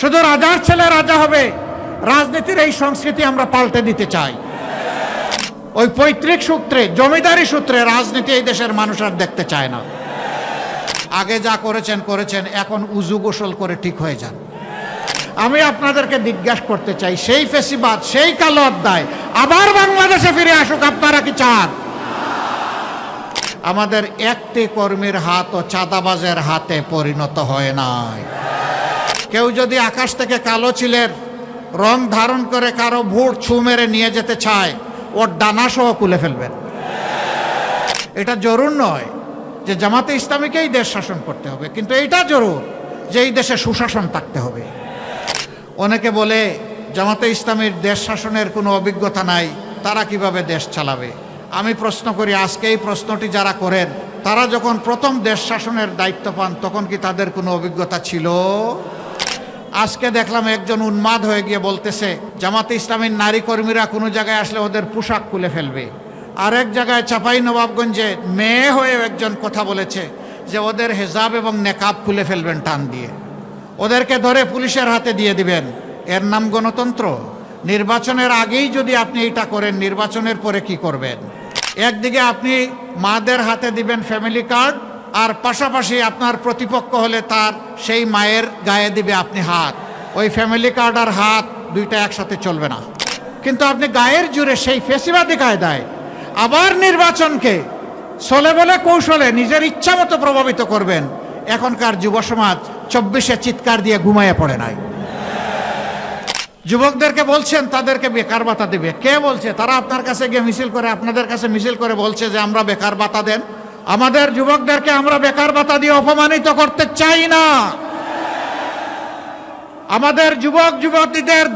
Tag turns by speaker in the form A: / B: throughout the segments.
A: শুধু রাজার ছেলে রাজা হবে, রাজনীতির এই সংস্কৃতি আমরা পাল্টে দিতে চাই। ওই পৈতৃক সূত্রে, জমিদারি সূত্রে রাজনীতি এই দেশের মানুষ আর দেখতে চায় না। আগে যা করেছেন করেছেন, এখন উজু গোসল করে ঠিক হয়ে যান। আমি আপনাদেরকে জিজ্ঞাসা করতে চাই, সেই ফেসিবাদ, সেই কালো অধ্যায় আবার বাংলাদেশে ফিরে আসুক, আপনারা কি চান? আমাদের একটি কর্মীর হাত ও চাঁদাবাজের হাতে পরিণত হয় নাই। কেউ যদি আকাশ থেকে কালো চিলের রং ধারণ করে কারো ভোট ছু মেরে নিয়ে যেতে চায়, ওর ডানা সহ খুলে ফেলবেন। এটা জরুর নয় যে জামাতে ইসলামীকেই দেশ শাসন করতে হবে, কিন্তু এইটা জরুর যে এই দেশে সুশাসন থাকতে হবে। অনেকে বলে জামাতে ইসলামীর দেশ শাসনের কোনো অভিজ্ঞতা নাই, তারা কিভাবে দেশ চালাবে। আমি প্রশ্ন করি, আজকে এই প্রশ্নটি যারা করেন, তারা যখন প্রথম দেশ শাসনের দায়িত্ব পান তখন কি তাদের কোনো অভিজ্ঞতা ছিল? আজকে দেখলাম একজন উন্মাদ হয়ে গিয়ে বলতেছে জামাতে ইসলামীর নারী কর্মীরা কোনো জায়গায় আসলে ওদের পোশাক খুলে ফেলবে। আরেক জায়গায় চাঁপাই নবাবগঞ্জে মেয়ে হয়ে একজন কথা বলেছে যে ওদের হেজাব এবং নেকাব খুলে ফেলবেন টান দিয়ে, ওদেরকে ধরে পুলিশের হাতে দিয়ে দিবেন। এর নাম গণতন্ত্র? নির্বাচনের আগেই যদি আপনি এটা করেন, নির্বাচনের পরে কি করবেন? একদিকে আপনি মাদের হাতে দিবেন ফ্যামিলি কার্ড, আর পাশাপাশি আপনার প্রতিপক্ষ হলে তার সেই মায়ের গায়ে দিবে আপনি হাত। ওই ফ্যামিলি কার্ড আর হাত দুইটা একসাথে চলবে না। কিন্তু আপনি গায়ের জুড়ে সেই ফেসিবাদী কায়দায় আবার নির্বাচনকে চলে বলে কৌশলে নিজের ইচ্ছা মতো প্রভাবিত করবেন। এখনকার যুব সমাজ 24-এ চিৎকার দিয়ে ঘুমাইয়ে পড়ে নাই। যুবকদেরকে বলছেন তাদেরকে বেকার ভাতা দেবে, কে বলছে? তারা আপনার কাছে গিয়ে মিছিল করে, আপনাদের কাছে মিছিল করে বলছে যে আমরা বেকার ভাতা দেন। আমাদের যুবকদেরকে আমরা বেকার ভাতা দিয়ে অপমানিত করতে চাই না। আমাদের যুবক যুবতীদের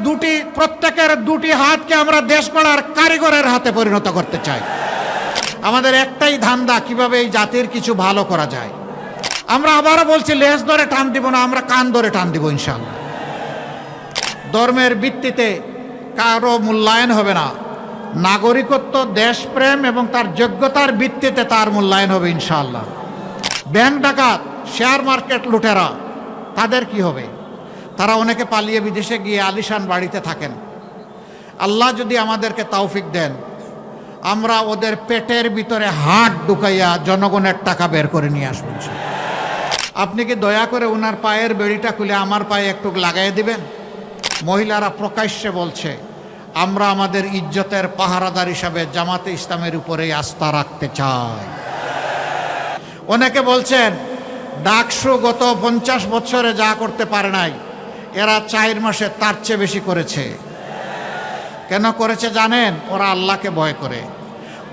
A: প্রত্যেকের দুটি হাতকে আমরা দেশ গড়ার কারিগরের হাতে পরিণত করতে চাই। আমাদের একটাই ধান্দা, কিভাবে এই জাতির কিছু ভালো করা যায়। আমরা আবারও বলছি, লেজ ধরে টান দিব না, আমরা কান ধরে টান দিব ইনশাআল্লাহ। ধর্মের ভিত্তিতে কারো মূল্যায়ন হবে না। নাগরিকত্ব, দেশপ্রেম এবং তার যোগ্যতার ভিত্তিতে তার মূল্যায়ন হবে ইনশাআল্লাহ। ব্যাংক ডাকাত, শেয়ার মার্কেট লুটেরা, তাদের কি হবে? তারা অনেকে পালিয়ে বিদেশে গিয়ে আলিশান বাড়িতে থাকেন। আল্লাহ যদি আমাদেরকে তৌফিক দেন, আমরা ওদের পেটের ভিতরে হাত ঢুকাইয়া জনগণের টাকা বের করে নিয়ে আসবো। আপনি কি দয়া করে ওনার পায়ের বেড়িটা খুলে আমার পায়ে একটু লাগাই দিবেন? মহিলারা প্রকাশ্যে বলছে, আমরা আমাদের ইজ্জতের পাহারাদার হিসাবে জামাতে ইসলামের উপরেই আস্থা রাখতে চাই। অনেকে বলছেন ডাকসু গত 50 বছরে যা করতে পারে নাই, এরা 4 মাসে তার চেয়ে বেশি করেছে। কেন করেছে জানেন? ওরা আল্লাহকে ভয় করে।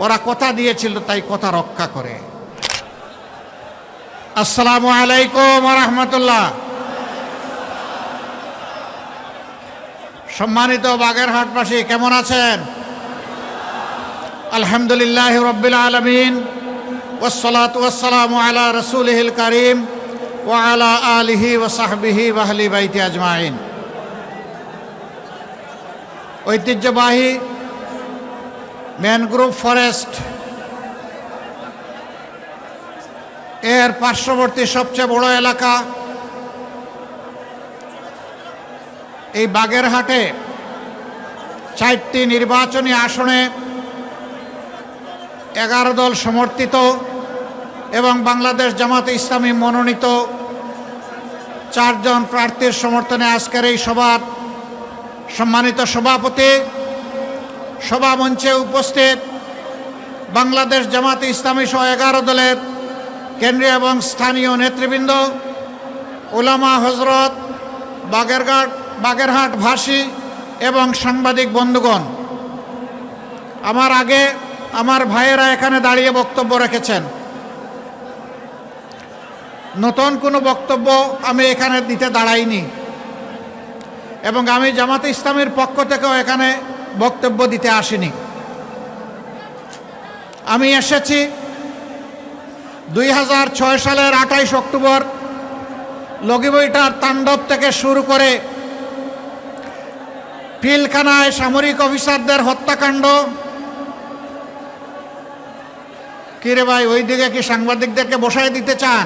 A: ওরা কথা দিয়েছিল তাই কথা রক্ষা করে। আসসালামু আলাইকুম ওয়া রাহমাতুল্লাহ। সম্মানিত বাগেরহাটবাসী, কেমন আছেন? আলহামদুলিল্লাহ রাব্বিল আলামিন, ওয়াসসালাতু ওয়াসসালামু আলা রাসূলিহিল কারীম ওয়া আলা আলিহি ওয়া সাহবিহি ওয়া আহলি বাইতি আজমাইন। ঐতিহ্যবাহী ম্যানগ্রোভ ফরেস্ট এর পার্শ্ববর্তী সবচেয়ে বড় এলাকা এই বাগেরহাটে 4টি নির্বাচনী আসনে 11 দল সমর্থিত এবং বাংলাদেশ জামাতে ইসলামী মনোনীত 4 জন প্রার্থীর সমর্থনে আজকের এই সভার সম্মানিত সভাপতি, সভামঞ্চে উপস্থিত বাংলাদেশ জামাতে ইসলামী সহ 11 দলের কেন্দ্রীয় এবং স্থানীয় নেতৃবৃন্দ, উলামা হজরত, বাগেরহাটবাসী এবং সাংবাদিক বন্ধুগণ, আমার আগে আমার ভাইয়েরা এখানে দাঁড়িয়ে বক্তব্য রেখেছেন। নতুন কোনো বক্তব্য আমি এখানে দিতে দাঁড়াইনি এবং আমি জামাতে ইসলামের পক্ষ থেকেও এখানে বক্তব্য দিতে আসিনি। আমি এসেছি 2006 সালের 28 অক্টোবর লগিবইটার তাণ্ডব থেকে শুরু করে পিলখানায় সামরিক অফিসারদের হত্যাকাণ্ড। কিরে ভাই, ওই দিকে কি সাংবাদিকদেরকে বসায় দিতে চান?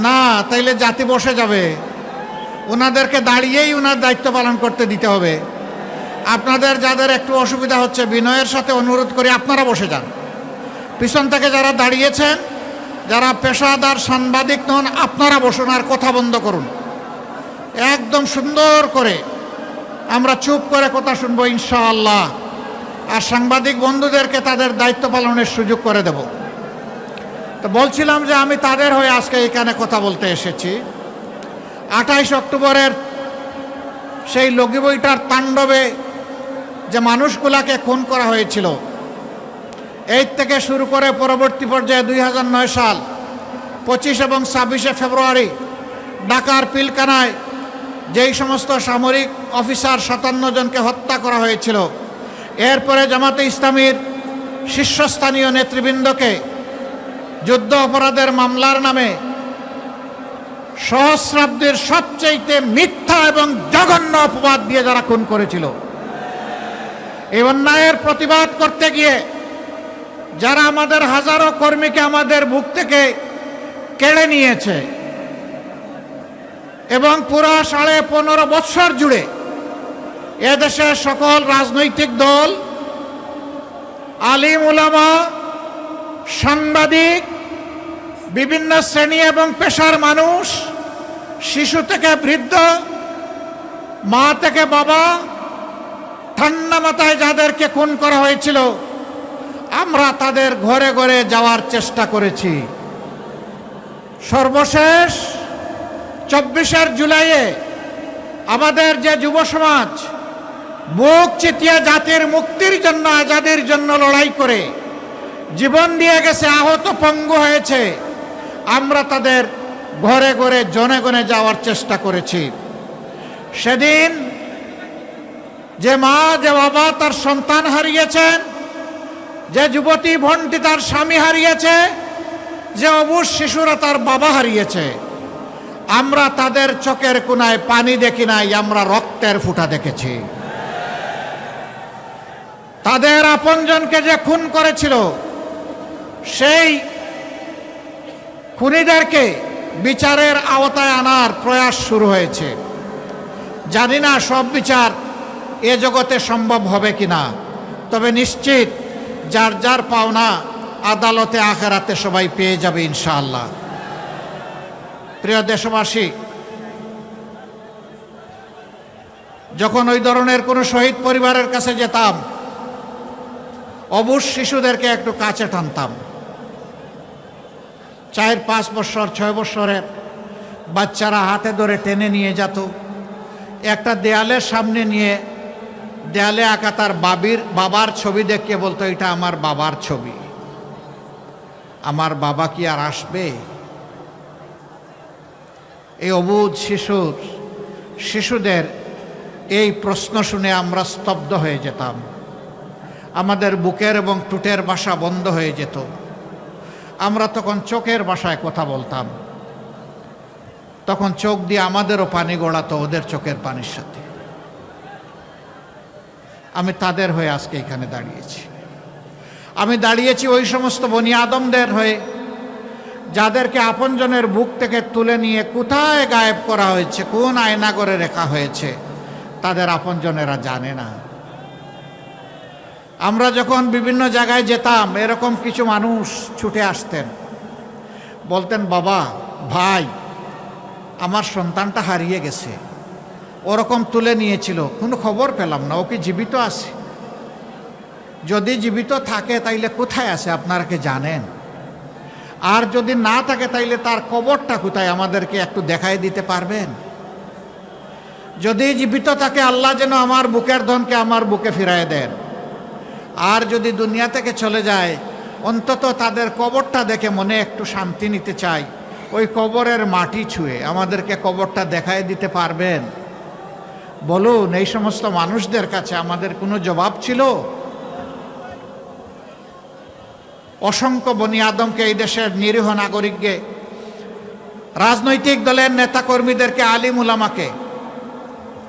A: না, তাইলে জাতি বসে যাবে। ওনাদেরকে দাঁড়িয়েই ওনার দায়িত্ব পালন করতে দিতে হবে। আপনাদের যাদের একটু অসুবিধা হচ্ছে বিনয়ের সাথে অনুরোধ করি আপনারা বসে যান। পিছন থেকে যারা দাঁড়িয়েছেন, যারা পেশাদার সাংবাদিক নন, আপনারা বসুন আর কথা বন্ধ করুন। একদম সুন্দর করে আমরা চুপ করে কথা শুনবো ইনশাআল্লাহ। আর সাংবাদিক বন্ধুদেরকে তাদের দায়িত্ব পালনের সুযোগ করে দেব। তো বলছিলাম যে আমি তাদের হয়ে আজকে এখানে কথা বলতে এসেছি। 28 অক্টোবরের সেই লগি বইটার তাণ্ডবে যে মানুষগুলাকে খুন করা হয়েছিল, এই থেকে শুরু করে পরবর্তী পর্যায়ে 2009 সাল 25 এবং 26শে ফেব্রুয়ারি ঢাকার পিলখানায় যেই সমস্ত সামরিক অফিসার 57 জনকে হত্যা করা হয়েছিল, এরপরে জামাতে ইসলামীর শীর্ষস্থানীয় নেতৃবৃন্দকে যুদ্ধ অপরাধের মামলার নামে সহস্রাব্দের সবচেয়ে মিথ্যা এবং জঘন্য অপবাদ দিয়ে যারা খুন করেছিল, এই অন্যায়ের প্রতিবাদ করতে গিয়ে যারা আমাদের হাজারো কর্মীকে আমাদের বুক থেকে কেড়ে নিয়েছে এবং পুরা 15.5 বৎসর জুড়ে এদেশের সকল রাজনৈতিক দল, আলিম উলামা, সাংবাদিক, বিভিন্ন শ্রেণী এবং পেশার মানুষ, শিশু থেকে বৃদ্ধ, মা থেকে বাবা, ঠান্ডা মাথায় যাদেরকে খুন করা হয়েছিল, আমরা তাদের ঘরে ঘরে যাওয়ার চেষ্টা করেছি। সর্বশেষ 24 জুলাইয়ে আমাদের যে যুব সমাজ বুক চিতিয়ে জাতির মুক্তির জন্য, আজাদির জন্য লড়াই করে জীবন দিয়ে গেছে, আহত পঙ্গু হয়েছে, আমরা তাদের ঘরে ঘরে জনে গনে যাওয়ার চেষ্টা করেছি। সেদিন যে মা, যে বাবা তার সন্তান হারিয়েছেন, যে যুবতী ভন্টি তার স্বামী হারিয়েছে, যে অবুঝ শিশুরা তার বাবা হারিয়েছে, আমরা তাদের চোখের কোনায় পানি দেখি নাই, আমরা রক্তের ফোঁটা দেখেছি। তাদের আপনজনকে যে খুন করেছিল, সেই খুনিদেরকে বিচারের আওতায় আনার প্রয়াস শুরু হয়েছে। জানি না সব বিচার এ জগতে সম্ভব হবে কিনা, তবে নিশ্চিত যার যার পাওনা আদালতে আখেরাতে সবাই পেয়ে যাবে ইনশাআল্লাহ। প্রিয় দেশবাসী, যখন ওই ধরনের কোনো শহীদ পরিবারের কাছে যেতাম, অবুঝ শিশুদেরকে একটু কাছে টানতাম। 4-5 বছর 6 বছরের বাচ্চারা হাতে ধরে টেনে নিয়ে যেত, একটা দেয়ালের সামনে নিয়ে দেয়ালে আঁকা তার বাবার ছবি দেখে বলতো, এটা আমার বাবার ছবি, আমার বাবা কি আর আসবে? এই অবুঝ শিশুদের এই প্রশ্ন শুনে আমরা স্তব্ধ হয়ে যেতাম। আমাদের বুকের এবং টুটের ভাষা বন্ধ হয়ে যেত। আমরা তখন চোখের ভাষায় কথা বলতাম। তখন চোখ দিয়ে আমাদেরও পানি গড়াতো ওদের চোখের পানির সাথে। আমি তাদের হয়ে আজকে এখানে দাঁড়িয়েছি। আমি দাঁড়িয়েছি ওই সমস্ত বনি আদমদের হয়ে যাদেরকে আপনজনের বুক থেকে তুলে নিয়ে কোথায় গায়েব করা হয়েছে, কোন আয়নাগরে রেখা হয়েছে, তাদের আপনজনেরা জানে না। আমরা যখন বিভিন্ন জায়গায় যেতাম, এরকম কিছু মানুষ ছুটে আসতেন, বলতেন, বাবা, ভাই, আমার সন্তানটা হারিয়ে গেছে, ওরকম তুলে নিয়েছিল, কোনো খবর পেলাম না, ও কি জীবিত আছে? যদি জীবিত থাকে তাইলে কোথায় আছে আপনারা কি জানেন? আর যদি না থাকে তাইলে তার কবরটা কোথায় আমাদেরকে একটু দেখাই দিতে পারবেন? যদি জীবিত থাকে, আল্লাহ যেন আমার বুকের ধনকে আমার বুকে ফিরায় দেন। আর যদি দুনিয়া থেকে চলে যায়, অন্তত তাদের কবরটা দেখে মনে একটু শান্তি নিতে চাই। ওই কবরের মাটি ছুঁয়ে আমাদেরকে কবরটা দেখায় দিতে পারবেন? বলুন, এই সমস্ত মানুষদের কাছে আমাদের কোনো জবাব ছিল? অসংখ্য বনি আদমকে, এই দেশের নিরীহ নাগরিককে, রাজনৈতিক দলের নেতাকর্মীদেরকে, আলিম উলামাকে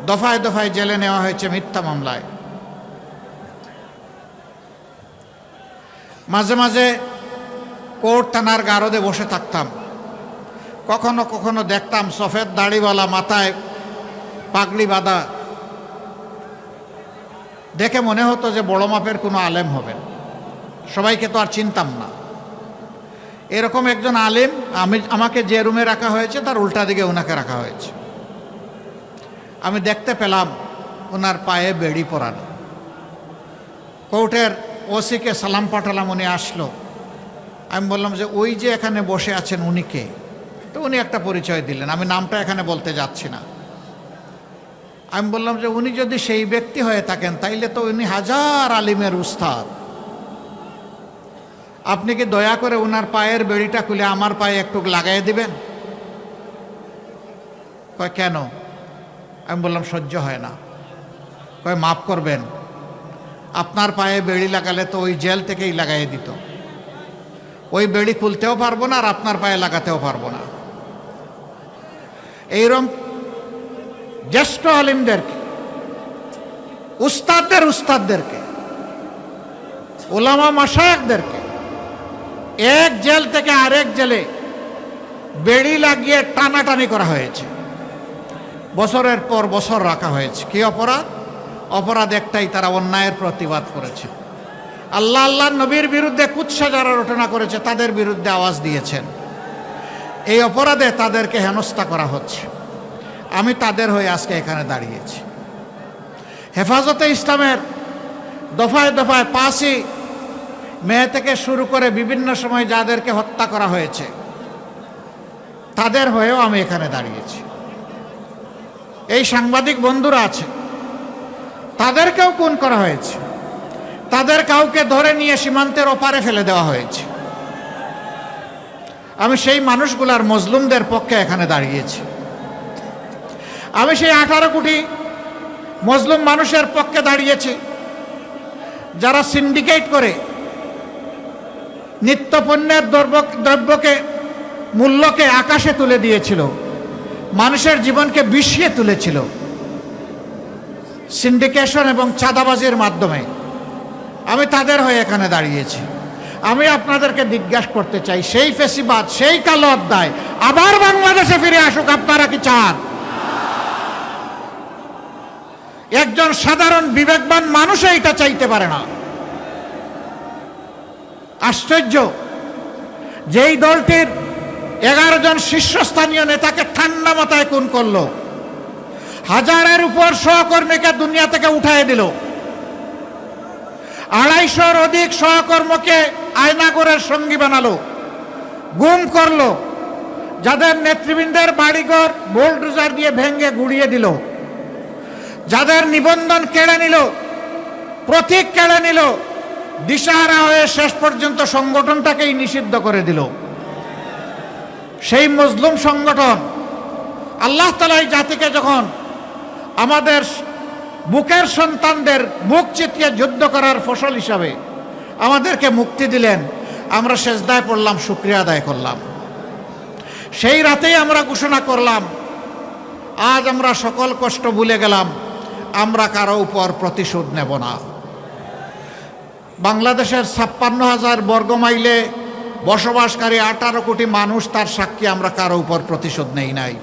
A: দফায় দফায় জেলে নেওয়া হয়েছে মিথ্যা মামলায়। মাঝে মাঝে কোর্ট থানার গারদে বসে থাকতাম। কখনো কখনো দেখতাম সফেদ দাড়িওয়ালা, মাথায় পাগড়ি বাঁধা, দেখে মনে হতো যে বড় মাপের কোনো আলেম হবেন। সবাইকে তো আর চিনতাম না। এরকম একজন আলেম, আমাকে যে রুমে রাখা হয়েছে তার উল্টা দিকে ওনাকে রাখা হয়েছে। আমি দেখতে পেলাম ওনার পায়ে বেড়ি পরানো। কোর্টের ওসিকে সালাম পাঠালাম, উনি আসলো। আমি বললাম যে ওই যে এখানে বসে আছেন উনি কে? তো উনি একটা পরিচয় দিলেন, আমি নামটা এখানে বলতে যাচ্ছি না। আমি বললাম যে উনি যদি সেই ব্যক্তি হয়ে থাকেন তাইলে তো উনি হাজার আলিমের উস্তাদ। আপনি কি দয়া করে ওনার পায়ের বেড়িটা খুলে আমার পায়ে একটু লাগাই দিবেন? কয় কেন? আমি বললাম সহ্য হয় না। কয় মাফ করবেন, আপনার পায়ে বেড়ি লাগালে তো ওই জেল থেকেই লাগাই দিত। ওই বেড়ি খুলতেও পারবো না আর আপনার পায়ে লাগাতেও পারবো না। এইরকম জ্যেষ্ঠ আলিমদেরকে, উস্তাদদেরকে, ওলামা মাশায়েখদেরকে এক জেল থেকে আরেক জেলে বেড়ি লাগিয়ে টানাটানি করা হয়েছে, বছরের পর বছর রাখা হয়েছে। কি অপরাধ? অপরাধ একটাই, তারা অন্যায়ের প্রতিবাদ করেছে। আল্লাহ নবীর বিরুদ্ধে কুৎসা যারা রটনা করেছে তাদের বিরুদ্ধে আওয়াজ দিয়েছেন। এই অপরাধে তাদেরকে হেনস্থা করা হচ্ছে। আমি তাদের হয়ে আজকে এখানে দাঁড়িয়েছি। হেফাজতে ইসলামের দফায় দফায় 5ই মে থেকে শুরু করে বিভিন্ন সময় যাদেরকে হত্যা করা হয়েছে তাদের হয়েও আমি এখানে দাঁড়িয়েছি। এই সাংবাদিক বন্ধুরা আছে, তাদেরকেও খুন করা হয়েছে, তাদের কাউকে ধরে নিয়ে সীমান্তের ওপারে ফেলে দেওয়া হয়েছে। আমি সেই মানুষগুলার, মজলুমদের পক্ষে এখানে দাঁড়িয়েছি। আমি সেই 18 কোটি মজলুম মানুষের পক্ষে দাঁড়িয়েছি যারা সিন্ডিকেট করে নিত্যপণ্যের দ্রব্যকে, মূল্যকে আকাশে তুলে দিয়েছিল, মানুষের জীবনকে বিষিয়ে তুলেছিল সিন্ডিকেশন এবং চাঁদাবাজির মাধ্যমে। আমি তাদের হয়ে এখানে দাঁড়িয়েছি। আমি আপনাদেরকে জিজ্ঞাসা করতে চাই, সেই ফেসিবাদ, সেই কালো অধ্যায় আবার বাংলাদেশে ফিরে আসুক আপনারা কি চান? একজন সাধারণ বিবেকবান মানুষ এটা চাইতে পারে না। আশ্চর্য, যেই দলটির 11 জন শীর্ষস্থানীয় নেতাকে ঠান্ডা মাথায় খুন করলো, হাজারের উপর সহকর্মীকে দুনিয়া থেকে উঠায় দিল, 250-র অধিক সহকর্মীকে আয়নাগরের সঙ্গী বানালো, গুম করলো, যাদের নেতৃবৃন্দের বাড়িঘর বুলডোজার দিয়ে ভেঙে গুড়িয়ে দিল, যাদের নিবন্ধন কেড়ে নিল, প্রতীক কেড়ে নিল, দিশাহারা হয়ে শেষ পর্যন্ত সংগঠনটাকেই নিষিদ্ধ করে দিল। সেই মজলুম সংগঠন আল্লাহ তাআলা এই জাতিকে যখন আমাদের বুকের সন্তানদের বুক চিতিয়ে যুদ্ধ করার ফসল হিসাবে আমাদেরকে মুক্তি দিলেন, আমরা সেজদায় পড়লাম, শুকরিয়া আদায় করলাম। সেই রাতেই আমরা ঘোষণা করলাম, আজ আমরা সকল কষ্ট ভুলে গেলাম, আমরা কারো উপর প্রতিশোধ নেব না। বাংলাদেশের 56,000 বর্গমাইলে বসবাসকারী 18 কোটি মানুষ তার সাক্ষী, আমরা কারো উপর প্রতিশোধ নেই নাই।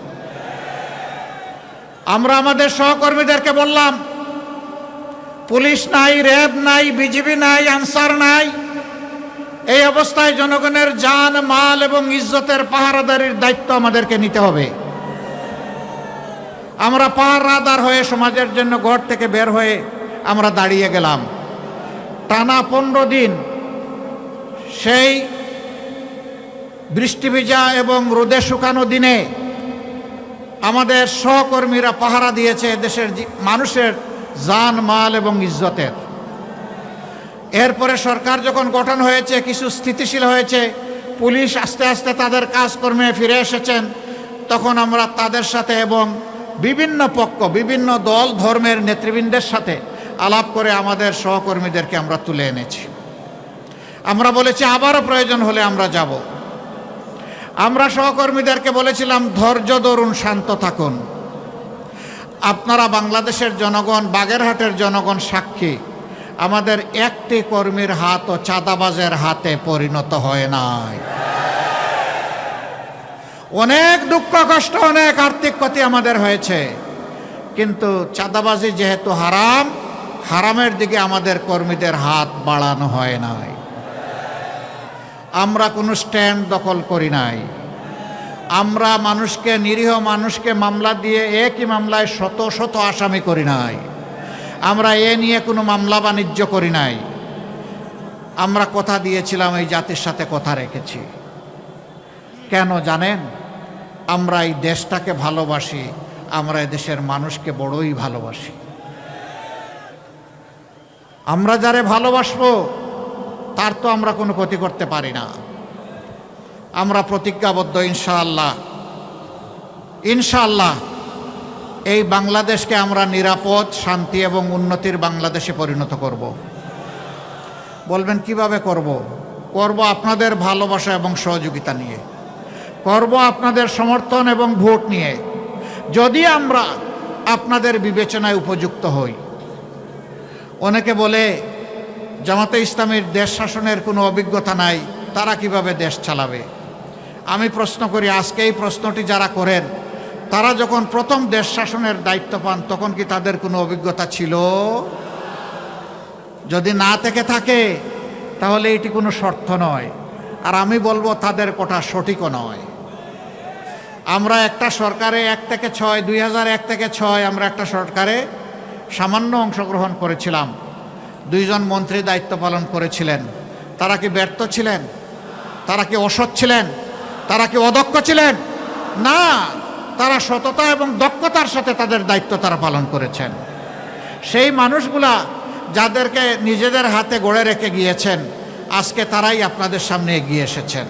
A: আমরা আমাদের সহকর্মীদেরকে বললাম, পুলিশ নাই, র্যাব নাই, বিজিবি নাই, আনসার নাই, এই অবস্থায় জনগণের জান, মাল এবং ইজ্জতের পাহারাদারির দায়িত্ব আমাদেরকে নিতে হবে। আমরা পাহারাদার হয়ে সমাজের জন্য ঘর থেকে বের হয়ে আমরা দাঁড়িয়ে গেলাম। টানা 15 দিন সেই বৃষ্টি ভিজা এবং রোদে শুকানো দিনে আমাদের সহকর্মীরা পাহারা দিয়েছে দেশের মানুষের জান, মাল এবং ইজ্জতের। এরপরে সরকার যখন গঠন হয়েছে, কিছু স্থিতিশীল হয়েছে, পুলিশ আস্তে আস্তে তাদের কাজকর্মে ফিরে এসেছেন, তখন আমরা তাদের সাথে এবং বিভিন্ন পক্ষ, বিভিন্ন দল, ধর্মের নেতৃবৃন্দের সাথে আলাপ করে আমাদের সহকর্মীদেরকে আমরা তুলে এনেছি। আমরা বলেছি আবারও প্রয়োজন হলে আমরা যাব। আমরা সহকর্মীদেরকে বলেছিলাম, ধৈর্য ধরুন, শান্ত থাকুন। আপনারা বাংলাদেশের জনগণ, বাগেরহাটের জনগণ সাক্ষী, আমাদের একটি কর্মীর হাত ও চাঁদাবাজের হাতে পরিণত হয় নাই। অনেক দুঃখ কষ্ট, অনেক আর্থিক ক্ষতি আমাদের হয়েছে, কিন্তু চাঁদাবাজি যেহেতু হারাম, হারামের দিকে আমাদের কর্মীদের হাত বাড়ানো হয় নাই। আমরা কোনো স্ট্যান্ড দখল করি নাই। আমরা মানুষকে, নিরীহ মানুষকে মামলা দিয়ে একই মামলায় শত শত আসামি করি নাই। আমরা এ নিয়ে কোনো মামলা বাণিজ্য করি নাই। আমরা কথা দিয়েছিলাম, এই জাতির সাথে কথা রেখেছি। কেন জানেন? আমরা এই দেশটাকে ভালোবাসি, আমরা এই দেশের মানুষকে বড়ই ভালোবাসি। আমরা যারে ভালোবাসবো তার তো আমরা কোনো ক্ষতি করতে পারি না। আমরা প্রতিজ্ঞাবদ্ধ, ইনশাআল্লাহ ইনশাআল্লাহ এই বাংলাদেশকে আমরা নিরাপদ, শান্তি এবং উন্নতির বাংলাদেশে পরিণত করব। বলবেন কিভাবে করব? করব আপনাদের ভালোবাসা এবং সহযোগিতা নিয়ে, করব আপনাদের সমর্থন এবং ভোট নিয়ে। যদি আমরা আপনাদের বিবেচনায় উপযুক্ত হই। অনেকে বলে জামাতে ইসলামীর দেশ শাসনের কোনো অভিজ্ঞতা নাই, তারা কিভাবে দেশ চালাবে? আমি প্রশ্ন করি, আজকে এই প্রশ্নটি যারা করেন, তারা যখন প্রথম দেশ শাসনের দায়িত্ব পান তখন কি তাদের কোনো অভিজ্ঞতা ছিল? যদি না থেকে থাকে তাহলে এটি কোনো শর্ত নয়। আর আমি বলবো তাদের কথা সঠিকও নয়। আমরা একটা সরকারে 1 থেকে 6, 2001 থেকে 6 আমরা একটা সরকারে সামান্য অংশগ্রহণ করেছিলাম। 2 জন মন্ত্রী দায়িত্ব পালন করেছিলেন। তারা কি ব্যর্থ ছিলেন? তারা কি অসৎ ছিলেন? তারা কি অদক্ষ ছিলেন? না, তারা সততা এবং দক্ষতার সাথে তাদের দায়িত্ব তারা পালন করেছেন। সেই মানুষগুলা যাদেরকে নিজেদের হাতে গড়ে রেখে গিয়েছেন, আজকে তারাই আপনাদের সামনে এগিয়ে এসেছেন।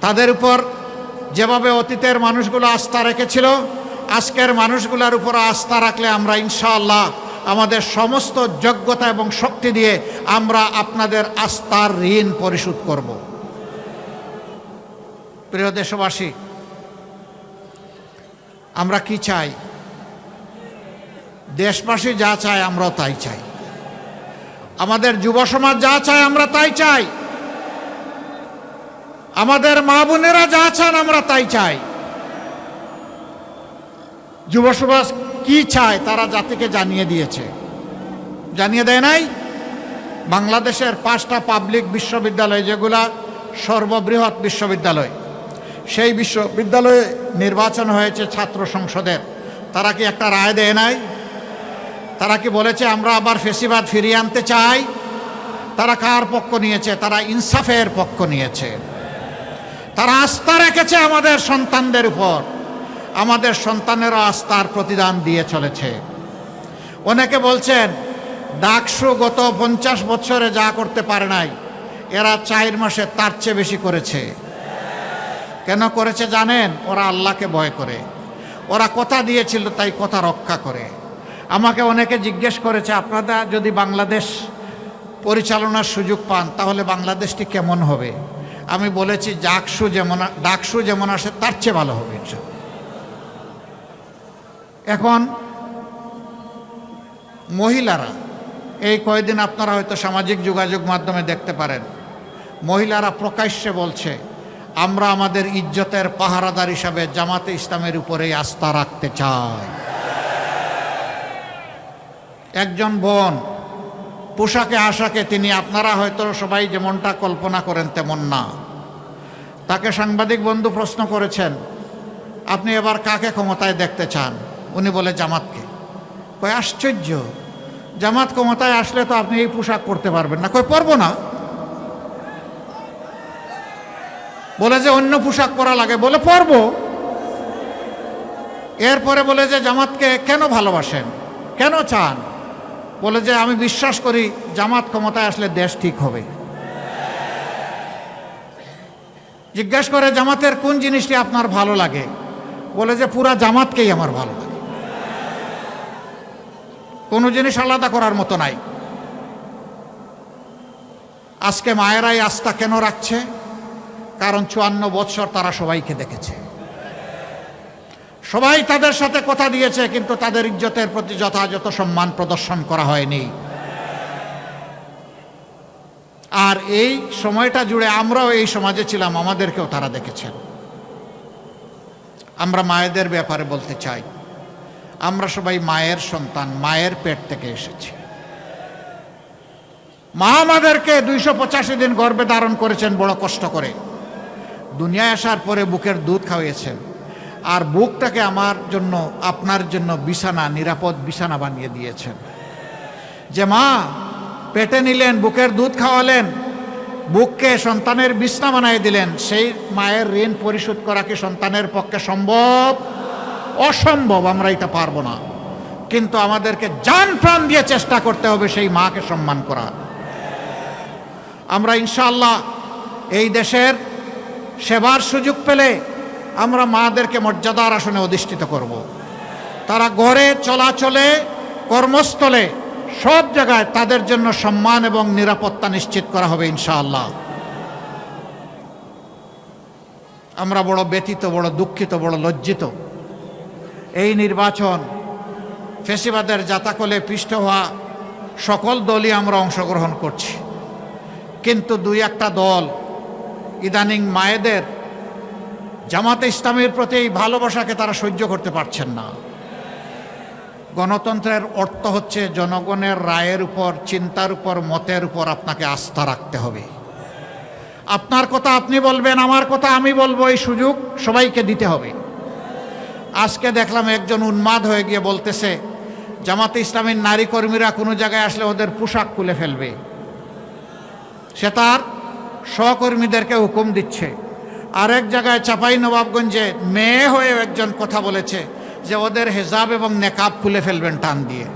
A: তাদের উপর যেভাবে অতীতের মানুষগুলো আস্থা রেখেছিল, আজকের মানুষগুলোর উপর আস্থা রাখলে আমরা ইনশাআল্লাহ আমাদের সমস্ত যোগ্যতা এবং শক্তি দিয়ে আমরা আপনাদের আস্থার ঋণ পরিশোধ করব। প্রিয় দেশবাসী, আমরা কি চাই? দেশবাসী যা চায় আমরাও তাই চাই। আমাদের যুব সমাজ যা চায় আমরা তাই চাই। আমাদের মা বোনেরা যা চান আমরা তাই চাই। যুব সমাজ কি চায় তারা জাতিকে জানিয়ে দিয়েছে। জানিয়ে দেয় নাই? বাংলাদেশের 5টা পাবলিক বিশ্ববিদ্যালয়, যেগুলা সর্ববৃহৎ বিশ্ববিদ্যালয়, সেই বিশ্ববিদ্যালয়ে নির্বাচন হয়েছে ছাত্র সংসদের। তারা কি একটা রায় দেয় নাই? তারা কি বলেছে আমরা আবার ফেসিবাদ ফিরিয়ে আনতে চাই? তারা কার পক্ষ নিয়েছে? তারা ইনসাফের পক্ষ নিয়েছে। তারা আস্থা রেখেছে আমাদের সন্তানদের উপর। আমাদের সন্তানেরা আস্থার প্রতিদান দিয়ে চলেছে। অনেকে বলছেন ডাকসু গত 50 বছরে যা করতে পারে নাই, এরা 4 মাসে তার চেয়ে বেশি করেছে। কেন করেছে জানেন? ওরা আল্লাহকে ভয় করে। ওরা কথা দিয়েছিল তাই কথা রক্ষা করে। আমাকে অনেকে জিজ্ঞেস করেছে, আপনারা যদি বাংলাদেশ পরিচালনার সুযোগ পান তাহলে বাংলাদেশটি কেমন হবে? আমি বলেছি ডাকসু যেমন আসে তার চেয়ে ভালো হবে। এখন মহিলারা, এই কয়েকদিন আপনারা হয়তো সামাজিক যোগাযোগ মাধ্যমে দেখতে পারেন, মহিলারা প্রকাশ্যে বলছে আমরা আমাদের ইজ্জতের পাহারাদার হিসাবে জামাতে ইসলামের উপরেই আস্থা রাখতে চাই। একজন বোন পোশাকে আশাকে, তিনি আপনারা হয়তো সবাই যেমনটা কল্পনা করেন তেমন না। তাকে সাংবাদিক বন্ধু প্রশ্ন করেছেন, আপনি এবার কাকে ক্ষমতায় দেখতে চান? উনি বলে জামাতকে। কয় আশ্চর্য, জামাত ক্ষমতায় আসলে তো আপনি এই পোশাক পরতে পারবেন না। কয় পরবো না। বলে যে অন্য পোশাক পরা লাগে। বলে পরবো। এরপরে বলে যে জামাতকে কেন ভালোবাসেন, কেন চান? বলে যে আমি বিশ্বাস করি জামাত ক্ষমতায় আসলে দেশ ঠিক হবে। জিজ্ঞাসা করে জামাতের কোন জিনিসটি আপনার ভালো লাগে? বলে যে পুরা জামাতকেই আমার ভালো লাগে, কোনো জিনিস আলাদা করার মতো নাই। আজকে মায়েরাই আস্থা কেন রাখছে? কারণ 54 বছর তারা সবাইকে দেখেছে, সবাই তাদের সাথে কথা দিয়েছে, কিন্তু তাদের ইজ্জতের প্রতি যথাযথ সম্মান প্রদর্শন করা হয়নি। আর এই সময়টা জুড়ে আমরাও এই সমাজে ছিলাম, আমাদেরকেও তারা দেখেছেন। আমরা মায়েদের ব্যাপারে বলতে চাই, আমরা সবাই মায়ের সন্তান, মায়ের পেট থেকে এসেছি। মা আমাদেরকে 285 দিন গর্ভে ধারণ করেছেন বড় কষ্ট করে। দুনিয়ায় আসার পরে বুকের দুধ খাওয়িয়েছেন, আর বুকটাকে আমার জন্য, আপনার জন্য বিছানা, নিরাপদ বিছানা বানিয়ে দিয়েছেন। যে মা পেটে নিলেন, বুকের দুধ খাওয়ালেন, বুককে সন্তানের বিছানা বানিয়ে দিলেন, সেই মায়ের ঋণ পরিশোধ করা কি সন্তানের পক্ষে সম্ভব? অসম্ভব। আমরা এটা পারবো না, কিন্তু আমাদেরকে জান প্রাণ দিয়ে চেষ্টা করতে হবে সেই মাকে সম্মান করার। আমরা ইনশাআল্লাহ এই দেশের সেবার সুযোগ পেলে আমরা মাদেরকে মর্যাদার আসনে অধিষ্ঠিত করব। তারা ঘরে, চলাচলে, কর্মস্থলে, সব জায়গায় তাদের জন্য সম্মান এবং নিরাপত্তা নিশ্চিত করা হবে ইনশাআল্লাহ। আমরা বড় ব্যথিত, বড় দুঃখিত, বড় লজ্জিত। এই নির্বাচন ফ্যাসিবাদের জাতাকলে পিষ্ট হওয়া সকল দলই আমরা অংশগ্রহণ করছি, কিন্তু দুই একটা দল ইদানিং মায়েদের, জামাতে ইসলামের প্রতি এই ভালোবাসাকে তারা সহ্য করতে পারছেন না। গণতন্ত্রের অর্থ হচ্ছে জনগণের রায়ের উপর, চিন্তার উপর, মতের উপর আপনাকে আস্থা রাখতে হবে। আপনার কথা আপনি বলবেন, আমার কথা আমি বলবো, এই সুযোগ সবাইকে দিতে হবে। আজকে দেখলাম একজন উন্মাদ হয়ে গিয়ে বলতেছে জামাতে ইসলামের নারী কর্মীরা কোনো জায়গায় আসলে ওদের পোশাক খুলে ফেলবে। সে তার সহকর্মীদেরকে হুকুম দিচ্ছে। আরেক জায়গায় চাঁপাই নবাবগঞ্জে মেয়ে হয়ে একজন কথা বলেছে যে ওদের হেজাব এবং নেকাব খুলে ফেলবেন টান দিয়ে,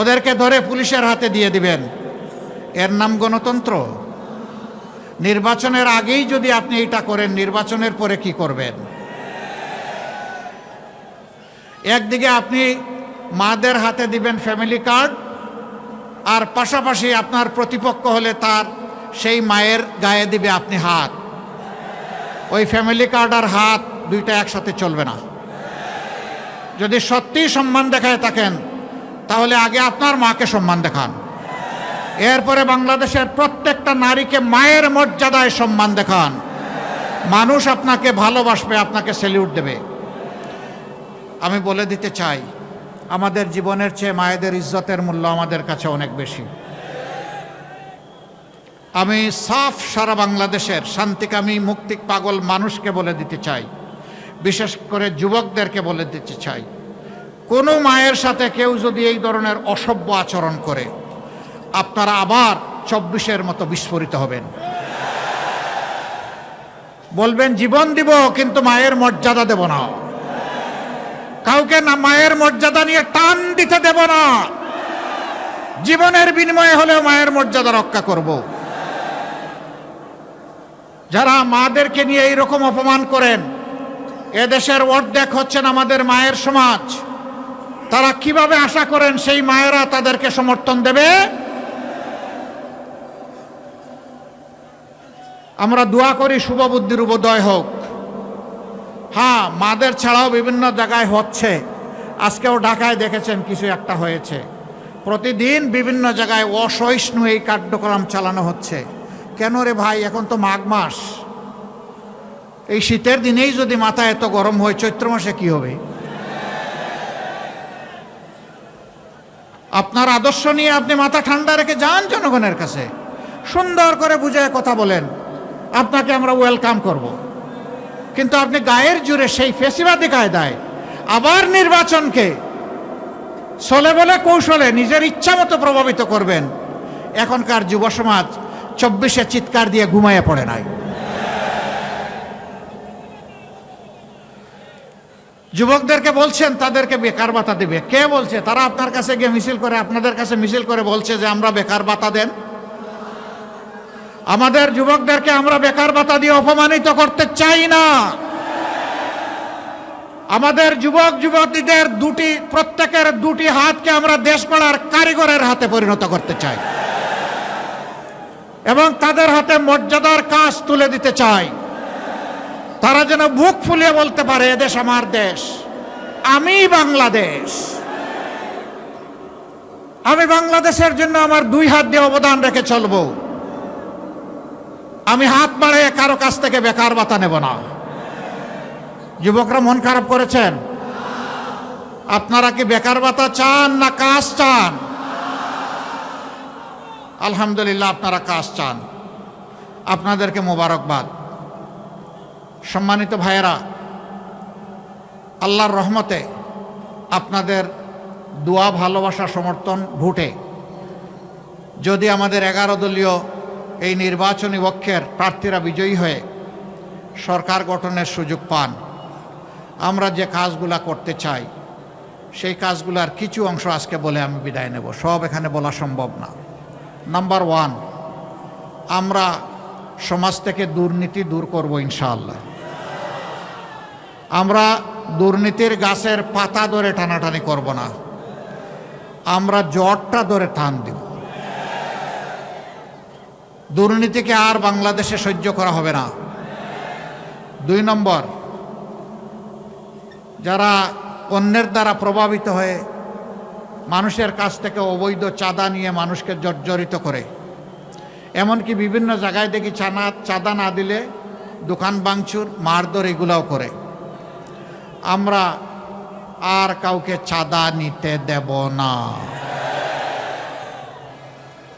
A: ওদেরকে ধরে পুলিশের হাতে দিয়ে দিবেন। এর নাম গণতন্ত্র? নির্বাচনের আগেই যদি আপনি এটা করেন, নির্বাচনের পরে কি করবেন? একদিকে আপনি মাদের হাতে দিবেন ফ্যামিলি কার্ড, আর পাশাপাশি আপনার প্রতিপক্ষ হলে তার সেই মায়ের গায়ে দিবে আপনি হাত। ওই ফ্যামিলি কার্ড আর হাত দুইটা একসাথে চলবে না। যদি সত্যিই সম্মান দেখায় থাকেন তাহলে আগে আপনার মাকে সম্মান দেখান, এরপরে বাংলাদেশের প্রত্যেকটা নারীকে মায়ের মর্যাদায় সম্মান দেখান। মানুষ আপনাকে ভালোবাসবে, আপনাকে স্যালিউট দেবে। আমি বলে দিতে চাই, আমাদের জীবনের চেয়ে মায়েদের ইজ্জতের মূল্য আমাদের কাছে অনেক বেশি। আমি সাফ সারা বাংলাদেশের শান্তিকামী, মুক্তি পাগল মানুষকে বলে দিতে চাই, বিশেষ করে যুবকদেরকে বলে দিতে চাই, কোনো মায়ের সাথে কেউ যদি এই ধরনের অসভ্য আচরণ করে, আপনারা আবার 24-এর মতো বিস্ফোরিত হবেন। বলবেন জীবন দিব কিন্তু মায়ের মর্যাদা দেব না, কাউকে না মায়ের মর্যাদা নিয়ে টান দিতে দেব না, জীবনের বিনিময়ে হলেও মায়ের মর্যাদা রক্ষা করব। যারা মাদেরকে নিয়ে এইরকম অপমান করেন, এদেশের অর্ধেক হচ্ছেন আমাদের মায়ের সমাজ। তারা কিভাবে আশা করেন সেই মায়েরা তাদেরকে সমর্থন দেবে? আমরা দোয়া করি শুভবুদ্ধির উদয় হোক। হ্যাঁ, মাদের ছাড়াও বিভিন্ন জায়গায় হচ্ছে। আজকেও ঢাকায় দেখেছেন কিছু একটা হয়েছে। প্রতিদিন বিভিন্ন জায়গায় অসহিষ্ণু এই কার্যক্রম চালানো হচ্ছে। কেন রে ভাই, এখন তো মাঘ মাস, এই শীতের দিনেই যদি মাথা এত গরম হয়, চৈত্র মাসে কি হবে? আপনার আদর্শ নিয়ে আপনি মাথা ঠান্ডা রেখে যান জনগণের কাছে, সুন্দর করে বুঝায় কথা বলেন, আপনাকে আমরা ওয়েলকাম করব। কিন্তু আপনি গায়ের জোরে সেই ফেসিবাদী কায়দায় আবার নির্বাচনকে ছলে বলে কৌশলে নিজের ইচ্ছা মতো প্রভাবিত করবেন। এখনকার যুব সমাজ 24-এ চিৎকার দিয়ে ঘুমাইয়ে পড়ে নাই। যুবকদেরকে বলছেন তাদেরকে বেকার ভাতা দেবে, কে বলছে? তারা আপনার কাছে গিয়ে মিছিল করে, আপনাদের কাছে মিছিল করে বলছে যে আমরা বেকার ভাতা দেন। আমাদের যুবকদেরকে আমরা বেকার ভাতা দিয়ে অপমানিত করতে চাই না। আমাদের যুবক যুবতীদের প্রত্যেকের দুটি হাতকে আমরা দেশ গড়ার কারিগরের হাতে পরিণত করতে চাই এবং তাদের হাতে মর্যাদার কাজ তুলে দিতে চাই। তারা যেন বুক ফুলিয়ে বলতে পারে, এদেশ আমার দেশ, আমি বাংলাদেশ, আমি বাংলাদেশের জন্য আমার দুই হাত দিয়ে অবদান রেখে চলব। আমি হাত বাড়িয়ে কারো কাছ থেকে বেকার ভাতা নেব না। যুবকরা মন খারাপ করেছেন, আপনারা কি বেকার ভাতা চান না কাজ চান? আলহামদুলিল্লাহ, আপনারা কাজ চান, আপনাদেরকে মোবারকবাদ। সম্মানিত ভাইয়েরা, আল্লাহর রহমতে আপনাদের দোয়া, ভালোবাসা, সমর্থন, ভোটে যদি আমাদের 11 দলীয় এই নির্বাচনী পক্ষের প্রার্থীরা বিজয়ী হয়ে সরকার গঠনের সুযোগ পান, আমরা যে কাজগুলা করতে চাই সেই কাজগুলার কিছু অংশ আজকে বলে আমি বিদায় নেব। সব এখানে বলা সম্ভব না। নাম্বার 1, আমরা সমাজ থেকে দুর্নীতি দূর করব ইনশাআল্লাহ। আমরা দুর্নীতির গাছের পাতা ধরে টানাটানি করব না, আমরা জটটা ধরে টান দিব। দুর্নীতিকে আর বাংলাদেশে সহ্য করা হবে না। 2 নম্বর, যারা অন্যের দ্বারা প্রভাবিত হয়ে মানুষের কাছ থেকে অবৈধ চাঁদা নিয়ে মানুষকে জর্জরিত করে, এমনকি বিভিন্ন জায়গায় দেখি চাঁদা না দিলে দোকান ভাঙচুর, মারধর এগুলাও করে, আমরা আর কাউকে চাঁদা নিতে দেব না।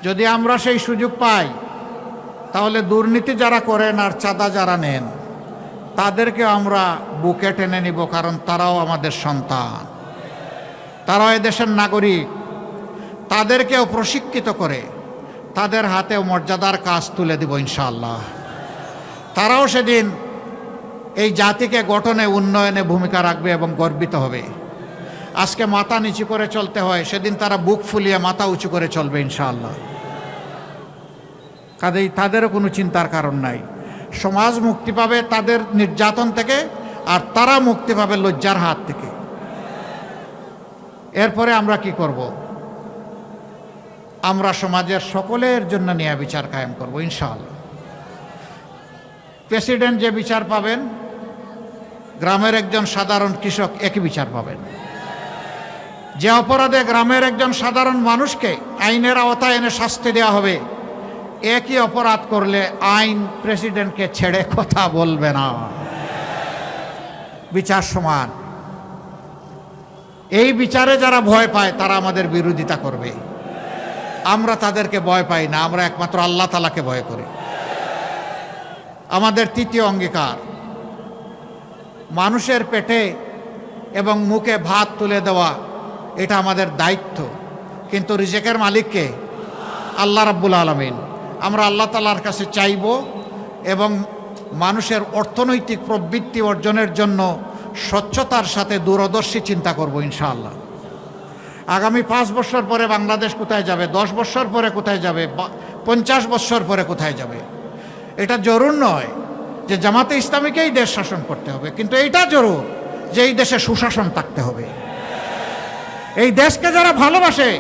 A: যদি আমরা সেই সুযোগ পাই তাহলে দুর্নীতি যারা করেন আর চাঁদা যারা নেন তাদেরকে আমরা বুকে টেনে নিব, কারণ তারাও আমাদের সন্তান, তারাও এদেশের নাগরিক। তাদেরকেও প্রশিক্ষিত করে তাদের হাতেও মর্যাদার কাজ তুলে দিব ইনশাআল্লাহ। তারাও সেদিন এই জাতিকে গঠনে, উন্নয়নে ভূমিকা রাখবে এবং গর্বিত হবে। আজকে মাথা নিচু করে চলতে হয়, সেদিন তারা বুক ফুলিয়ে মাথা উঁচু করে চলবে ইনশাআল্লাহ। কাজেই তাদেরও কোনো চিন্তার কারণ নাই। সমাজ মুক্তি পাবে তাদের নির্যাতন থেকে, আর তারা মুক্তি পাবে লজ্জার হাত থেকে। এরপরে আমরা কি করব? আমরা সমাজের সকলের জন্য ন্যায় বিচার কায়েম করব ইনশাআল্লাহ। প্রেসিডেন্ট যে বিচার পাবেন, গ্রামের একজন সাধারণ কৃষক একই বিচার পাবেন। যে অপরাধে গ্রামের একজন সাধারণ মানুষকে আইনের আওতায় এনে শাস্তি দেওয়া হবে, একই অপরাধ করলে আইন প্রেসিডেন্টকে ছেড়ে কথা বলবে না। বিচার সমান। এই বিচারে যারা ভয় পায় তারা আমাদের বিরোধিতা করবে। আমরা তাদেরকে ভয় পাই না, আমরা একমাত্র আল্লাহ তাআলাকে ভয় করি। আমাদের 3য় অঙ্গীকার, মানুষের পেটে এবং মুখে ভাত তুলে দেওয়া, এটা আমাদের দায়িত্ব। কিন্তু রিজেকের মালিককে আল্লাহ রাব্বুল আলামিন। আমরা আল্লাহ তাআলার কাছে চাইব এবং মানুষের অর্থনৈতিক প্রবৃত্তি অর্জনের জন্য স্বচ্ছতার সাথে দূরদর্শী চিন্তা করব ইনশাআল্লাহ। আগামী 5 বছর পরে বাংলাদেশ কোথায় যাবে, 10 বছর পরে কোথায় যাবে, 50 বছর পরে কোথায় যাবে, এটা জরুর নয় যে জামাতে ইসলামীকেই দেশ শাসন করতে হবে, কিন্তু এইটা জরুর যে এই দেশে সুশাসন থাকতে হবে। এই দেশকে যারা ভালোবাসে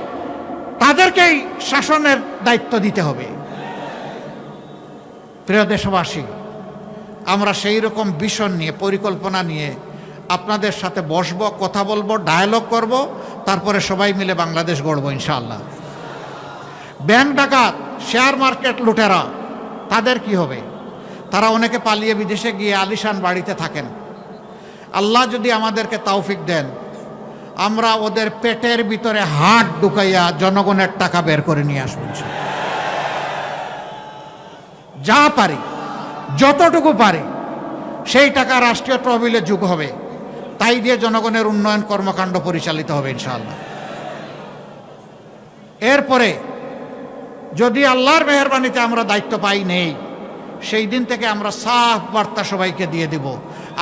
A: তাদেরকেই শাসনের দায়িত্ব দিতে হবে। প্রিয় দেশবাসী, আমরা সেই রকম ভিশন নিয়ে, পরিকল্পনা নিয়ে আপনাদের সাথে বসব, কথা বলবো, ডায়ালগ করব, তারপরে সবাই মিলে বাংলাদেশ গড়ব ইনশাআল্লাহ। ব্যাংক ডাকাত, শেয়ার মার্কেট লুটেরা, তাদের কি হবে? তারা অনেকে পালিয়ে বিদেশে গিয়ে আলিশান বাড়িতে থাকেন। আল্লাহ যদি আমাদেরকে তৌফিক দেন, আমরা ওদের পেটের ভিতরে হাত ঢুকাইয়া জনগণের টাকা বের করে নিয়ে আসবো। যা পারি, যতটুকু পারি, সেই টাকা রাষ্ট্রীয় তহবিলে যোগ হবে, তাই দিয়ে জনগণের উন্নয়ন কর্মকাণ্ড পরিচালিত হবে ইনশাআল্লাহ। এরপরে যদি আল্লাহর মেহেরবানিতে আমরা দায়িত্ব পাই নেই, সেই দিন থেকে আমরা সাফ বার্তা সবাইকে দিয়ে দিব,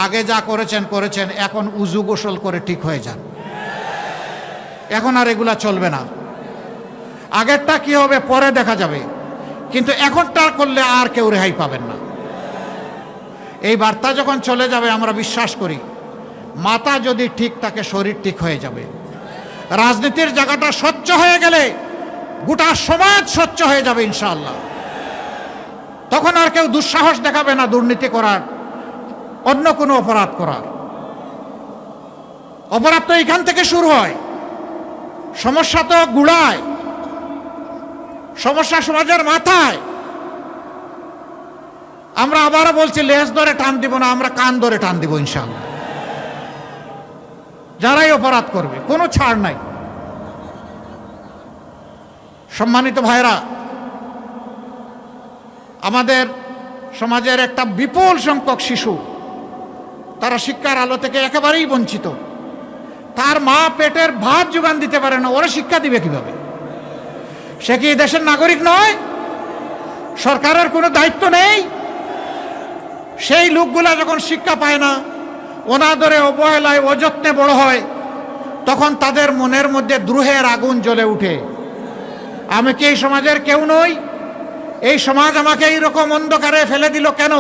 A: আগে যা করেছেন করেছেন, এখন উজু গোসল করে ঠিক হয়ে যান। এখন আর এগুলা চলবে না। আগেরটা কি হবে পরে দেখা যাবে, কিন্তু এখনটা করলে আর কেউ রেহাই পাবেন না। এই বার্তা যখন চলে যাবে, আমরা বিশ্বাস করি মাথা যদি ঠিক থাকে শরীর ঠিক হয়ে যাবে। রাজনীতির জায়গাটা স্বচ্ছ হয়ে গেলে গোটা সমাজ স্বচ্ছ হয়ে যাবে ইনশাআল্লাহ। তখন আর কেউ দুঃসাহস দেখাবে না দুর্নীতি করার, অন্য কোনো অপরাধ করার। অপরাধ তো এখান থেকে শুরু হয়, সমস্যা তো গুড়ায়, সমস্যা সমাজের মাথায়। আমরা আবারও বলছি, লেজ ধরে টান দিব না, আমরা কান ধরে টান দিব ইনশাআল্লাহ। যারাই অপরাধ করবে, কোনো ছাড় নাই। সম্মানিত ভাইরা, আমাদের সমাজের একটা বিপুল সংখ্যক শিশু, তারা শিক্ষার আলো থেকে একেবারেই বঞ্চিত। তার মা পেটের ভাত যোগান দিতে পারে না, ওরা শিক্ষা দিবে কিভাবে? সে কি দেশের নাগরিক নয়? সরকারের কোনো দায়িত্ব নেই? সেই লোকগুলা যখন শিক্ষা পায় না, অনাদরে অবহেলায় অযত্নে বড় হয়, তখন তাদের মনের মধ্যে দ্রোহের আগুন জ্বলে উঠে। আমি কি এই সমাজের কেউ নই? এই সমাজ আমাকে এইরকম অন্ধকারে ফেলে দিল কেন?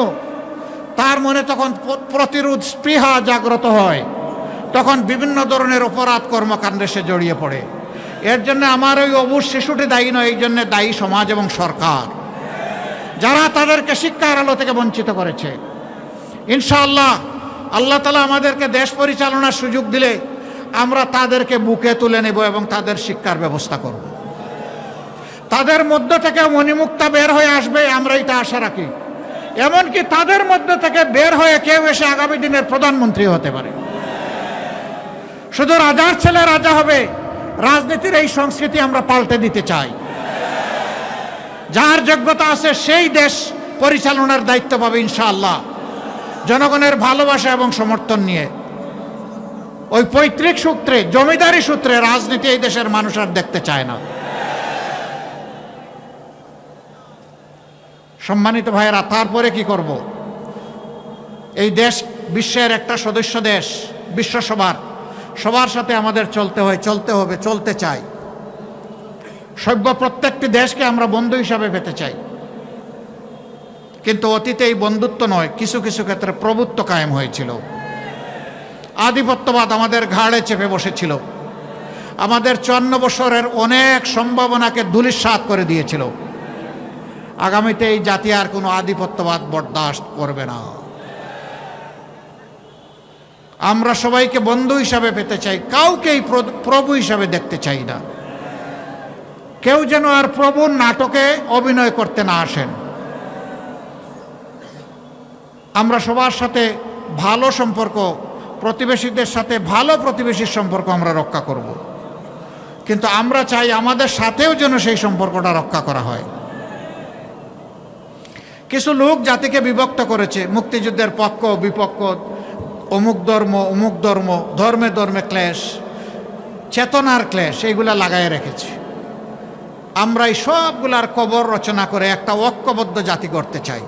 A: তার মনে তখন প্রতিরোধ স্পৃহা জাগ্রত হয়, তখন বিভিন্ন ধরনের অপরাধ কর্মকাণ্ডে সে জড়িয়ে পড়ে। এর জন্য আমার ওই অবুঝ শিশুটি দায়ী নয়, এই জন্য দায়ী সমাজ এবং সরকার, যারা তাদেরকে শিক্ষার আলো থেকে বঞ্চিত করেছে। ইনশাআল্লাহ আল্লাহ তাআলা আমাদেরকে দেশ পরিচালনার সুযোগ দিলে আমরা তাদেরকে বুকে তুলে নেব এবং তাদের শিক্ষার ব্যবস্থা করব। তাদের মধ্য থেকে মণিমুক্তা বের হয়ে আসবে, আমরা এটা আশা রাখি। এমনকি তাদের মধ্য থেকে বের হয়ে কেউ এসে আগামী দিনের প্রধানমন্ত্রী হতে পারে। শুধু রাজার ছেলে রাজা হবে, রাজনীতির এই সংস্কৃতি আমরা পাল্টে দিতে চাই। যার যোগ্যতা আছে সেই দেশ পরিচালনার দায়িত্ব পাবে ইনশাআল্লাহ, জনগণের ভালোবাসা এবং সমর্থন নিয়ে। ওই পৈতৃক সূত্রে, জমিদারি সূত্রে রাজনীতি এই দেশের মানুষ আর দেখতে চায় না। সম্মানিত ভাইয়েরা, তারপরে কি করব? এই দেশ বিশ্বের একটা সদস্য দেশ, বিশ্বসভার, সবার সাথে আমাদের চলতে হয়, চলতে হবে, চলতে চাই। সভ্য প্রত্যেকটি দেশকে আমরা বন্ধু হিসাবে পেতে চাই, কিন্তু অতীতে এই বন্ধুত্ব নয়, কিছু কিছু ক্ষেত্রে প্রভুত্ব কায়েম হয়েছিল। আধিপত্যবাদ আমাদের ঘাড়ে চেপে বসেছিল, আমাদের 54 বছরের অনেক সম্ভাবনাকে ধূলিসাৎ করে দিয়েছিল। আগামীতে এই জাতি আর কোনো আধিপত্যবাদ বরদাস্ত করবে না। আমরা সবাইকে বন্ধু হিসাবে পেতে চাই, কাউকেই প্রভু হিসাবে দেখতে চাই না। কেউ যেন আর প্রভুর নাটকে অভিনয় করতে না আসেন। আমরা সবার সাথে ভালো সম্পর্ক, প্রতিবেশীদের সাথে ভালো প্রতিবেশীর সম্পর্ক আমরা রক্ষা করব, কিন্তু আমরা চাই আমাদের সাথেও যেন সেই সম্পর্কটা রক্ষা করা হয়। কিছু লোক জাতিকে বিভক্ত করেছে, মুক্তিযুদ্ধের পক্ষ বিপক্ষ, অমুক ধর্ম অমুক ধর্ম, ধর্মে ধর্মে ক্লেশ, চেতনার ক্লেশ, এইগুলা লাগাই রেখেছে। আমরা এই সবগুলার কবর রচনা করে একটা ঐক্যবদ্ধ জাতি করতে চাই।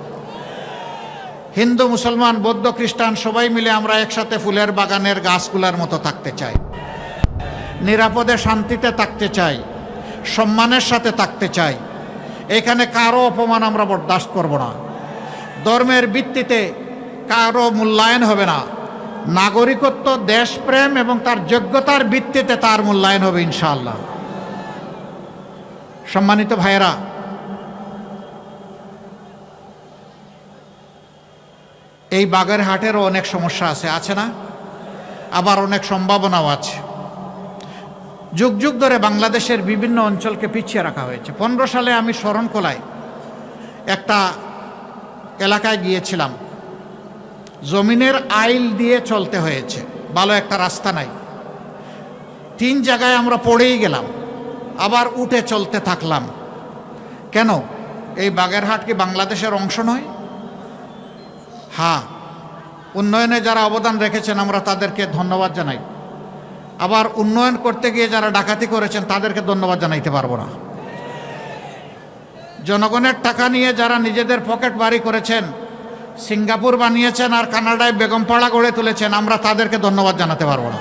A: হিন্দু, মুসলমান, বৌদ্ধ, খ্রিস্টান সবাই মিলে আমরা একসাথে ফুলের বাগানের গাছগুলার মতো থাকতে চাই, নিরাপদে শান্তিতে থাকতে চাই, সম্মানের সাথে থাকতে চাই। এখানে কারো অপমান আমরা বরদাস্ত করব না। ধর্মের ভিত্তিতে কারো মূল্যায়ন হবে না। নাগরিকত্ব, দেশপ্রেম এবং তার যোগ্যতার ভিত্তিতে তার মূল্যায়ন হবে ইনশাআল্লাহ। সম্মানিত ভাইয়েরা, এই বাগেরহাটেরও অনেক সমস্যা আছে না? আবার অনেক সম্ভাবনাও আছে। যুগ যুগ ধরে বাংলাদেশের বিভিন্ন অঞ্চলকে পিছিয়ে রাখা হয়েছে। 15 সালে আমি শরণখোলায় একটা এলাকায় গিয়েছিলাম, জমিনের আইল দিয়ে চলতে হয়েছে, ভালো একটা রাস্তা নাই। 3 জায়গায় আমরা পড়েই গেলাম, আবার উঠে চলতে থাকলাম। কেন? এই বাগেরহাট কি বাংলাদেশের অংশ নয়? হ্যাঁ, উন্নয়নে যারা অবদান রেখেছেন আমরা তাদেরকে ধন্যবাদ জানাই। আবার উন্নয়ন করতে গিয়ে যারা ডাকাতি করেছেন তাদেরকে ধন্যবাদ জানাইতে পারবো না। জনগণের টাকা নিয়ে যারা নিজেদের পকেট বাড়ি করেছেন, সিঙ্গাপুর বানিয়েছেন আর কানাডায় বেগমপাড়া গড়ে তুলেছেন, আমরা তাদেরকে ধন্যবাদ জানাতে পারবো না।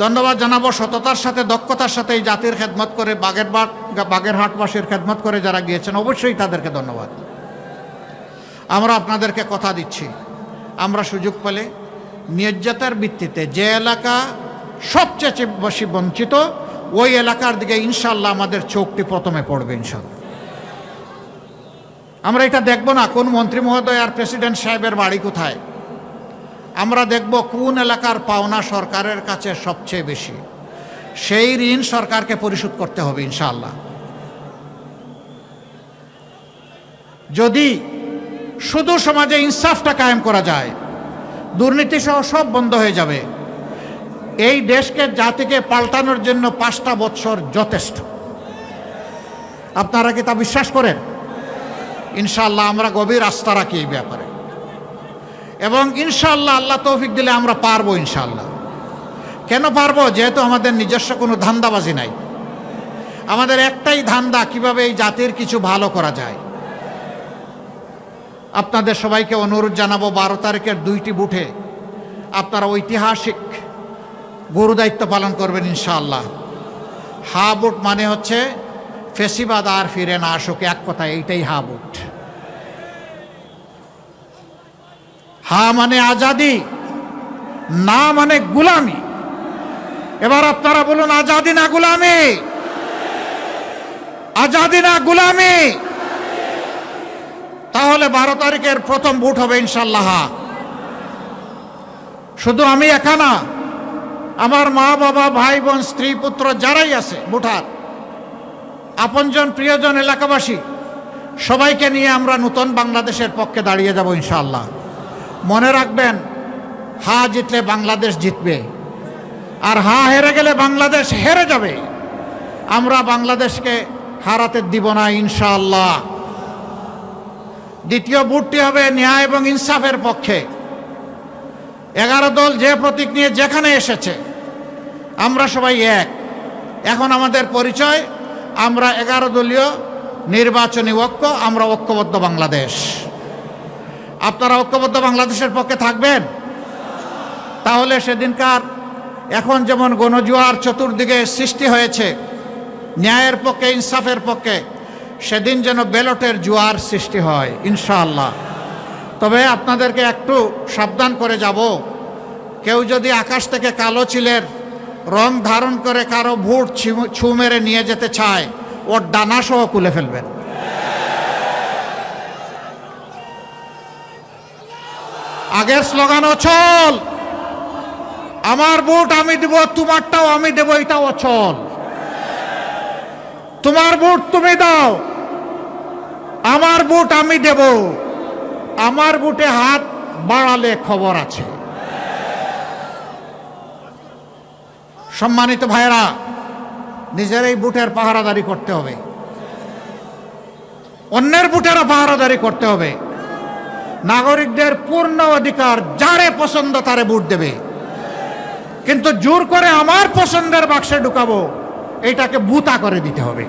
A: ধন্যবাদ জানাবো সততার সাথে, দক্ষতার সাথে এই জাতির খেদমত করে, বাগেরহাটবাসীর খেদমত করে যারা গিয়েছেন, অবশ্যই তাদেরকে ধন্যবাদ। আমরা আপনাদেরকে কথা দিচ্ছি, আমরা সুযোগ পেলে ন্যায্যতার ভিত্তিতে যে এলাকা সবচেয়ে বেশি বঞ্চিত, ওই এলাকার দিকে ইনশাআল্লাহ আমাদের চোখটি প্রথমে পড়বে ইনশাআল্লাহ। আমরা এটা দেখব না কোন মন্ত্রী মহোদয় আর প্রেসিডেন্ট সাহেবের বাড়ি কোথায়, আমরা দেখব কোন এলাকার পাওনা সরকারের কাছে সবচেয়ে বেশি। সেই ঋণ সরকারকে পরিশোধ করতে হবে ইনশাআল্লাহ। যদি শুধু সমাজে ইনসাফটা কায়েম করা যায়, দুর্নীতি সহ সব বন্ধ হয়ে যাবে। এই দেশকে জাতিকে পাল্টানোর জন্য 5টা বছর যথেষ্ট। আপনারা কি তা বিশ্বাস করেন? ইনশাআল্লাহ আমরা গভীর আস্থা রাখি এই ব্যাপারে, এবং ইনশাআল্লাহ আল্লাহ তৌফিক দিলে আমরা পারবো ইনশাআল্লাহ। কেন পারবো? যেহেতু আমাদের নিজস্ব কোনো ধান্দাবাজি নাই। আমাদের একটাই ধান্দা, কিভাবে এই জাতির কিছু ভালো করা যায়। আপনাদের সবাইকে অনুরোধ জানাবো, 12 তারিখের 2টি বুথে আপনারা ঐতিহাসিক গুরুদায়িত্ব পালন করবেন ইনশাআল্লাহ। হা বুট মানে হচ্ছে ফেসিবাদ আর ফিরে না আসুক, এক কথা এইটাই হা বুট। হা মানে আজাদি, না মানে গুলামি। এবার আপনারা বলুন, আজাদি না গুলামি? আজাদি না গুলামি? তাহলে 12 তারিখের প্রথম ভোট হবে ইনশাআল্লাহ। শুধু আমি একা না, আমার মা বাবা ভাই বোন স্ত্রী পুত্র যারাই আছে ভোটার, আপনজন প্রিয়জন এলাকাবাসী সবাইকে নিয়ে আমরা নতুন বাংলাদেশের পক্ষে দাঁড়িয়ে যাব ইনশাআল্লাহ। মনে রাখবেন, হা জিতলে বাংলাদেশ জিতবে, আর হা হেরে গেলে বাংলাদেশ হেরে যাবে। আমরা বাংলাদেশকে হারাতে দিব না ইনশাআল্লাহ। দ্বিতীয় ভোটটি হবে ন্যায় এবং ইনসাফের পক্ষে। 11 দল যে প্রতীক নিয়ে যেখানে এসেছে, আমরা সবাই এক। এখন আমাদের পরিচয়, আমরা 11 দলীয় নির্বাচনী ঐক্য, আমরা ঐক্যবদ্ধ বাংলাদেশ। আপনারা ঐক্যবদ্ধ বাংলাদেশের পক্ষে থাকবেন? তাহলে সেদিনকার এখন যেমন গণজোয়ার চতুর্দিকে সৃষ্টি হয়েছে ন্যায়ের পক্ষে ইনসাফের পক্ষে, সেদিন যেন ব্যালটের জোয়ার সৃষ্টি হয় ইনশাআল্লাহ। তবে আপনাদেরকে একটু সাবধান করে যাব, কেউ যদি আকাশ থেকে কালো চিলের রং ধারণ করে কারো ভোট ছু মেরে নিয়ে যেতে চায়, ওর ডানা সহ খুলে ফেলবেন। আগের স্লোগান অচল, আমার ভোট আমি দেব, তোমারটাও আমি দেব, এটা অচল। তোমার ভোট তুমি দাও, আমার ভোট আমি দেব। আমার ভোটে হাত বাড়ালে খবর আছে। সম্মানিত ভাইরা, নিজের এই ভোটের পাহারাদারি করতে হবে, অন্যের ভোটেরও পাহারাদারি করতে হবে। নাগরিকদের পূর্ণ অধিকার, যারে পছন্দ তারে ভোট দেবে, কিন্তু জোর করে আমার পছন্দের বাক্সে ঢুকাবো, এটাকে বুতা করে দিতে হবে।